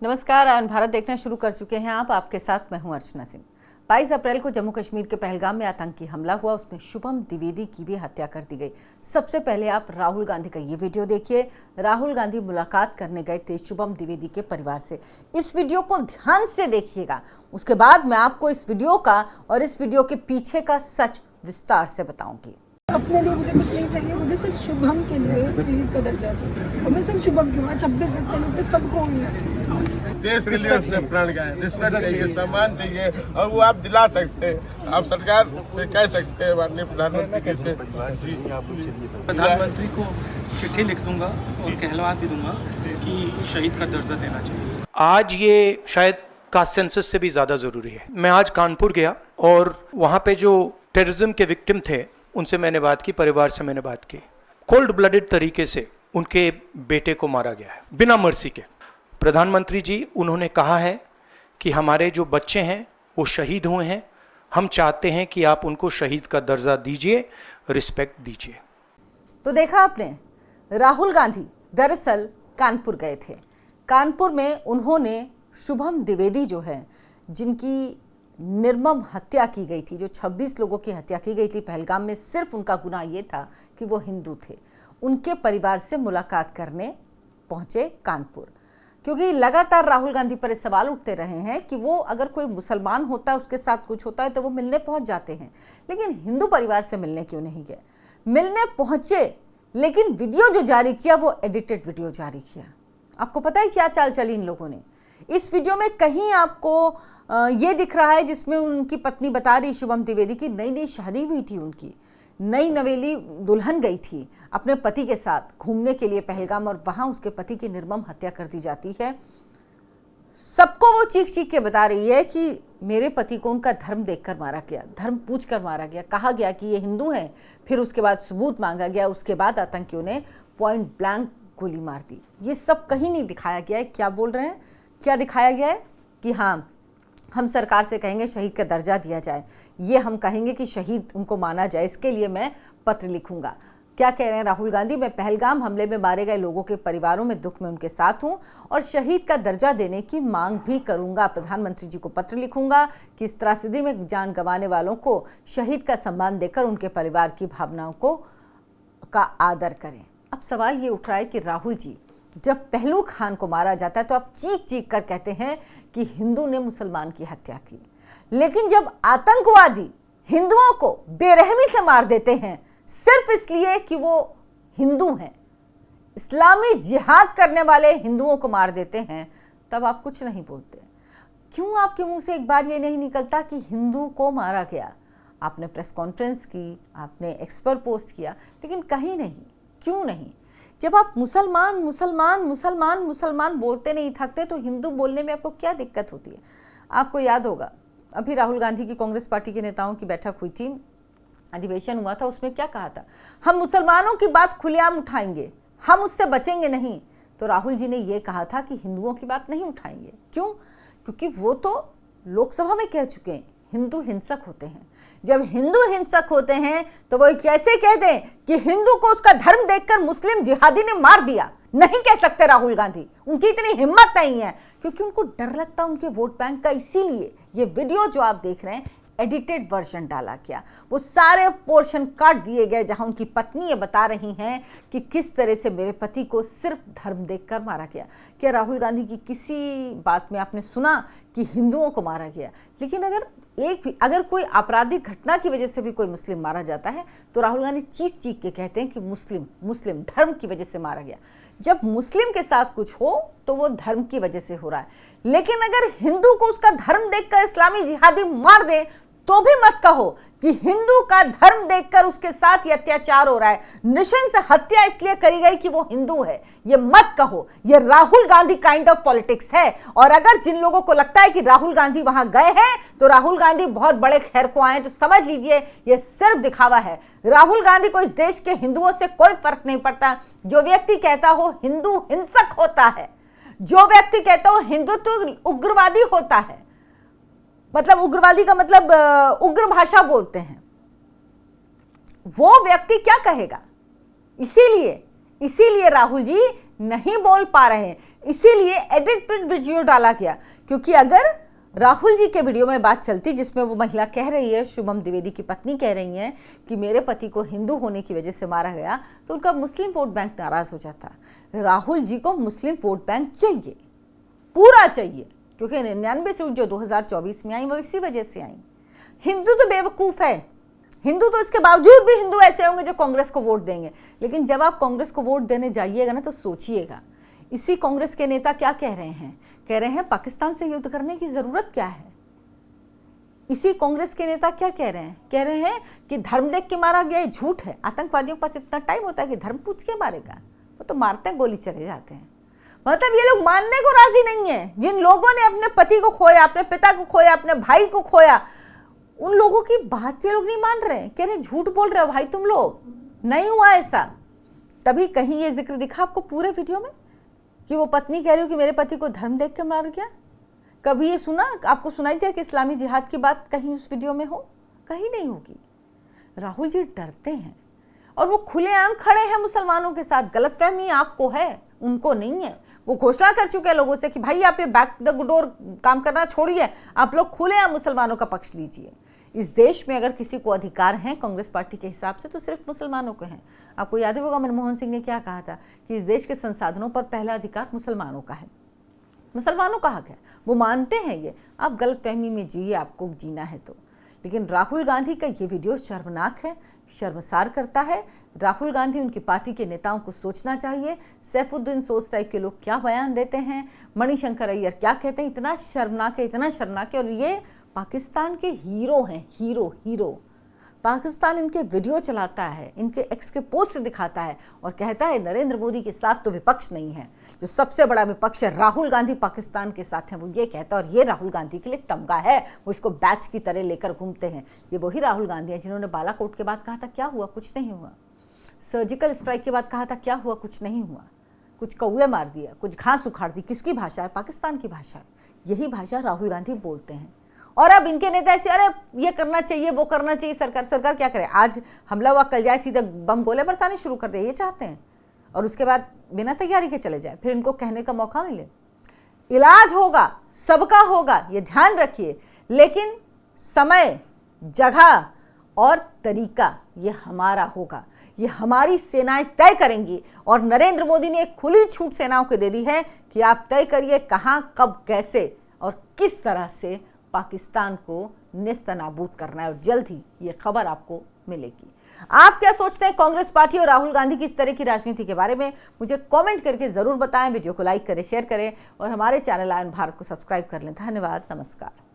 नमस्कार, आयन भारत देखना शुरू कर चुके हैं आप। आपके साथ मैं हूं अर्चना सिंह। 22 अप्रैल को जम्मू कश्मीर के पहलगाम में आतंकी हमला हुआ, उसमें शुभम द्विवेदी की भी हत्या कर दी गई। सबसे पहले आप राहुल गांधी का ये वीडियो देखिए। राहुल गांधी मुलाकात करने गए थे शुभम द्विवेदी के परिवार से। इस वीडियो को ध्यान से देखिएगा, उसके बाद मैं आपको इस वीडियो का और इस वीडियो के पीछे का सच विस्तार से बताऊंगी। अपने लिए मुझे कुछ नहीं चाहिए, मुझे सिर्फ शुभम के लिए शहीद का दर्जा चाहिए। और मैं सिर्फ शुभम क्यों, 26 जनवरी पे सबको होना चाहिए। देश के लिए उसने प्राण गए, रिस्पेक्ट चाहिए, सम्मान चाहिए, और वो आप दिला सकते हैं। आप सरकार से कह सकते हैं, माननीय प्रधानमंत्री से। प्रधानमंत्री को चिट्ठी लिख दूंगा और कहलवा भी दूंगा कि शहीद का दर्जा देना चाहिए। आज ये शायद कास्ट सेंसस से भी ज़्यादा ज़रूरी है। मैं आज कानपुर गया और वहाँ पे जो टेररिज्म के विक्टिम थे उनसे मैंने बात की, परिवार से मैंने बात की। कोल्ड ब्लडेड तरीके से उनके बेटे को मारा गया है, बिना मर्सी के। प्रधानमंत्री जी, उन्होंने कहा है कि हमारे जो बच्चे हैं वो शहीद हुए हैं, हम चाहते हैं कि आप उनको शहीद का दर्जा दीजिए, रिस्पेक्ट दीजिए। तो देखा आपने, राहुल गांधी दरअसल कानपुर गए थे। कानपुर में उन्होंने शुभम द्विवेदी जो है, जिनकी निर्मम हत्या की गई थी, जो 26 लोगों की हत्या की गई थी पहलगाम में, सिर्फ उनका गुनाह ये था कि वो हिंदू थे, उनके परिवार से मुलाकात करने पहुंचे कानपुर। क्योंकि लगातार राहुल गांधी पर सवाल उठते रहे हैं कि वो अगर कोई मुसलमान होता है, उसके साथ कुछ होता है तो वो मिलने पहुंच जाते हैं, लेकिन हिंदू परिवार से मिलने क्यों नहीं गए। मिलने पहुंचे, लेकिन वीडियो जो जारी किया वो एडिटेड वीडियो जारी किया। आपको पता है क्या चाल चली इन लोगों ने। इस वीडियो में कहीं आपको ये दिख रहा है जिसमें उनकी पत्नी बता रही, शुभम द्विवेदी की नई नई शादी हुई थी, उनकी नई नवेली दुल्हन गई थी अपने पति के साथ घूमने के लिए पहलगाम, और वहां उसके पति की निर्मम हत्या कर दी जाती है। सबको वो चीख चीख के बता रही है कि मेरे पति को उनका धर्म देखकर मारा गया, धर्म पूछ कर मारा गया, कहा गया कि ये हिंदू हैं। फिर उसके बाद सबूत मांगा गया, उसके बाद आतंकियों ने पॉइंट ब्लैंक गोली मार दी। ये सब कहीं नहीं दिखाया गया है। क्या बोल रहे हैं, क्या दिखाया गया है कि हाँ, हम सरकार से कहेंगे शहीद का दर्जा दिया जाए, ये हम कहेंगे कि शहीद उनको माना जाए, इसके लिए मैं पत्र लिखूंगा। क्या कह रहे हैं राहुल गांधी, मैं पहलगाम हमले में मारे गए लोगों के परिवारों में दुख में उनके साथ हूं और शहीद का दर्जा देने की मांग भी करूंगा। प्रधानमंत्री जी को पत्र लिखूंगा कि इस त्रासदी में जान गंवाने वालों को शहीद का सम्मान देकर उनके परिवार की भावनाओं का आदर करें। अब सवाल ये उठ रहा है कि राहुल जी, जब पहलू खान को मारा जाता है तो आप चीख चीख कर कहते हैं कि हिंदू ने मुसलमान की हत्या की, लेकिन जब आतंकवादी हिंदुओं को बेरहमी से मार देते हैं सिर्फ इसलिए कि वो हिंदू हैं, इस्लामी जिहाद करने वाले हिंदुओं को मार देते हैं, तब आप कुछ नहीं बोलते। क्यों आपके मुंह से एक बार ये नहीं निकलता कि हिंदू को मारा गया? आपने प्रेस कॉन्फ्रेंस की, आपने एक्स पर पोस्ट किया, लेकिन कहीं नहीं। क्यों नहीं? जब आप मुसलमान मुसलमान मुसलमान मुसलमान बोलते नहीं थकते तो हिंदू बोलने में आपको क्या दिक्कत होती है? आपको याद होगा, अभी राहुल गांधी की कांग्रेस पार्टी के नेताओं की बैठक हुई थी, अधिवेशन हुआ था, उसमें क्या कहा था? हम मुसलमानों की बात खुलेआम उठाएंगे, हम उससे बचेंगे नहीं। तो राहुल जी ने यह कहा था कि हिंदुओं की बात नहीं उठाएंगे। क्यों? क्योंकि वो तो लोकसभा में कह चुके हैं हिंदू हिंसक होते हैं। जब हिंदू हिंसक होते हैं तो वो कैसे कह दें कि हिंदू को उसका धर्म देखकर मुस्लिम जिहादी ने मार दिया? नहीं कह सकते राहुल गांधी, उनकी इतनी हिम्मत नहीं है, क्योंकि उनको डर लगता है उनके वोट बैंक का। इसीलिए ये वीडियो जो आप देख रहे हैं, एडिटेड वर्जन डाला गया, वो सारे पोर्शन काट दिए गए जहां उनकी पत्नी ये बता रही हैं कि किस तरह से मेरे पति को सिर्फ धर्म देखकर मारा गया। क्या राहुल गांधी की किसी बात में आपने सुना कि हिंदुओं को मारा गया? लेकिन अगर कोई आपराधिक घटना की वजह से भी कोई मुस्लिम मारा जाता है तो राहुल गांधी चीख चीख के कहते हैं कि मुस्लिम धर्म की वजह से मारा गया। जब मुस्लिम के साथ कुछ हो तो वो धर्म की वजह से हो रहा है, लेकिन अगर हिंदू को उसका धर्म देखकर इस्लामी जिहादी मार दे तो भी मत कहो कि हिंदू का धर्म देखकर उसके साथ ये अत्याचार हो रहा है, नृशंस हत्या इसलिए करी गई कि वो हिंदू है। ये मत कहो, ये Rahul Gandhi kind of politics है। और अगर जिन लोगों को लगता है कि राहुल गांधी वहां गए हैं तो राहुल गांधी बहुत बड़े खैर को आए, तो समझ लीजिए ये सिर्फ दिखावा है। राहुल गांधी को इस देश के हिंदुओं से कोई फर्क नहीं पड़ता। जो व्यक्ति कहता हो हिंदू हिंसक होता है, जो व्यक्ति कहता हो हिंदुत्व उग्रवादी होता है, मतलब उग्रवादी का मतलब उग्र भाषा बोलते हैं, वो व्यक्ति क्या कहेगा? इसीलिए राहुल जी नहीं बोल पा रहे हैं, इसीलिए एडिटेड वीडियो डाला गया। क्योंकि अगर राहुल जी के वीडियो में बात चलती जिसमें वो महिला कह रही है, शुभम द्विवेदी की पत्नी कह रही है कि मेरे पति को हिंदू होने की वजह से मारा गया, तो उनका मुस्लिम वोट बैंक नाराज हो जाता। राहुल जी को मुस्लिम वोट बैंक चाहिए, पूरा चाहिए, क्योंकि 99 सीट जो 2024 में आई वो इसी वजह से आई। हिंदू तो बेवकूफ़ है, हिंदू तो इसके बावजूद भी हिंदू ऐसे होंगे जो कांग्रेस को वोट देंगे। लेकिन जब आप कांग्रेस को वोट देने जाइएगा ना, तो सोचिएगा इसी कांग्रेस के नेता क्या कह रहे हैं। कह रहे हैं पाकिस्तान से युद्ध करने की जरूरत क्या है। इसी कांग्रेस के नेता क्या कह रहे हैं, कह रहे हैं कि धर्म देख के मारा गया, झूठ है। आतंकवादियों के पास इतना टाइम होता है कि धर्म पूछ के मारेगा, वो तो मारते हैं, गोली चले जाते हैं। मतलब ये लोग मानने को राजी नहीं है। जिन लोगों ने अपने पति को खोया, अपने पिता को खोया, अपने भाई को खोया, उन लोगों की बात ये लोग नहीं मान रहे। कह रहे झूठ बोल रहे हो भाई तुम लोग, नहीं हुआ ऐसा। तभी कहीं ये जिक्र दिखा आपको पूरे वीडियो में कि वो पत्नी कह रही हो कि मेरे पति को धर्म देख के मार गया। कभी ये सुना, आपको सुनाई दिया कि इस्लामी जिहाद की बात कहीं उस वीडियो में हो? कहीं नहीं होगी। राहुल जी डरते हैं और वो खुलेआम खड़े हैं मुसलमानों के साथ। गलतफहमी आपको है, उनको नहीं है। वो घोषणा कर चुके हैं लोगों से कि भाई आप ये बैक द डोर काम करना छोड़िए, आप लोग खुलेआम मुसलमानों का पक्ष लीजिए। इस देश में अगर किसी को अधिकार हैं कांग्रेस पार्टी के हिसाब से तो सिर्फ मुसलमानों को हैं। आपको याद होगा मनमोहन सिंह ने क्या कहा था कि इस देश के संसाधनों पर पहला अधिकार मुसलमानों का है, मुसलमानों का हक है। वो मानते हैं ये। आप गलतफहमी में जिए, आपको जीना है तो। लेकिन राहुल गांधी का ये वीडियो शर्मनाक है, शर्मसार करता है। राहुल गांधी, उनकी पार्टी के नेताओं को सोचना चाहिए। सैफुद्दीन सोज टाइप के लोग क्या बयान देते हैं, मणिशंकर अय्यर क्या कहते हैं, इतना शर्मनाक है, इतना शर्मनाक है। और ये पाकिस्तान के हीरो हैं, हीरो। पाकिस्तान इनके वीडियो चलाता है, इनके एक्स के पोस्ट दिखाता है और कहता है नरेंद्र मोदी के साथ तो विपक्ष नहीं है। जो सबसे बड़ा विपक्ष है राहुल गांधी पाकिस्तान के साथ है, वो ये कहता है। और ये राहुल गांधी के लिए तमगा है, वो इसको बैच की तरह लेकर घूमते हैं। ये वही राहुल गांधी है जिन्होंने बालाकोट के बाद कहा था क्या हुआ, कुछ नहीं हुआ। सर्जिकल स्ट्राइक के बाद कहा था क्या हुआ, कुछ नहीं हुआ। कुछ कौए मार दिया, कुछ घास उखाड़ दी। किसकी भाषा है? पाकिस्तान की भाषा है। यही भाषा राहुल गांधी बोलते हैं। और अब इनके नेता ऐसे, अरे ये करना चाहिए, वो करना चाहिए। सरकार क्या करे? आज हमला हुआ, कल जाए सीधे बम गोले बरसाने शुरू कर दे, ये चाहते हैं। और उसके बाद बिना तैयारी के चले जाए, फिर इनको कहने का मौका मिले। इलाज होगा, सबका होगा, ये ध्यान रखिए। लेकिन समय, जगह और तरीका ये हमारा होगा, ये हमारी सेनाएं तय करेंगी। और नरेंद्र मोदी ने एक खुली छूट सेनाओं को दे दी है कि आप तय करिए कहां, कब, कैसे और किस तरह से पाकिस्तान को नेस्तनाबूद करना है। और जल्द ही ये खबर आपको मिलेगी। आप क्या सोचते हैं कांग्रेस पार्टी और राहुल गांधी की इस तरह की राजनीति के बारे में? मुझे कमेंट करके जरूर बताएं। वीडियो को लाइक करें, शेयर करें और हमारे चैनल आयन भारत को सब्सक्राइब कर लें। धन्यवाद, नमस्कार।